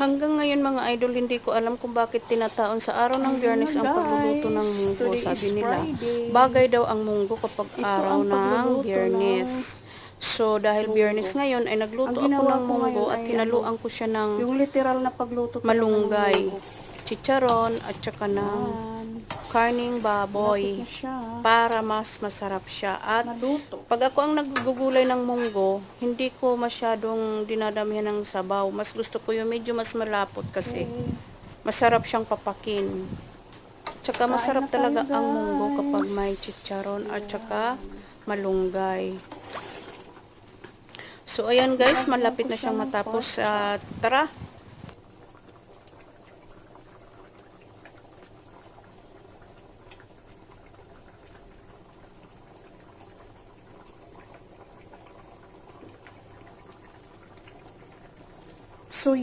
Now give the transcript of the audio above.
Hanggang ngayon mga idol, hindi ko alam kung bakit tinataon sa araw ng Biyernes ang pagluluto ng munggo. Sabi nila, bagay daw ang munggo kapag araw ng Biyernes. So, dahil Biyernes ngayon, ay nagluto ako ng munggo at hinaluan ko siya ng yung literal na pagluto malunggay, chicharon, at saka ng karning baboy para mas masarap siya. At pag ako ang naggugulay ng munggo, hindi ko masyadong dinadamihan ng sabaw. Mas gusto ko yung medyo mas malapot kasi masarap siyang papakin. Tsaka masarap talaga ang munggo kapag may chicharon at saka malunggay. So ayan guys, malapit na siyang matapos. Tara!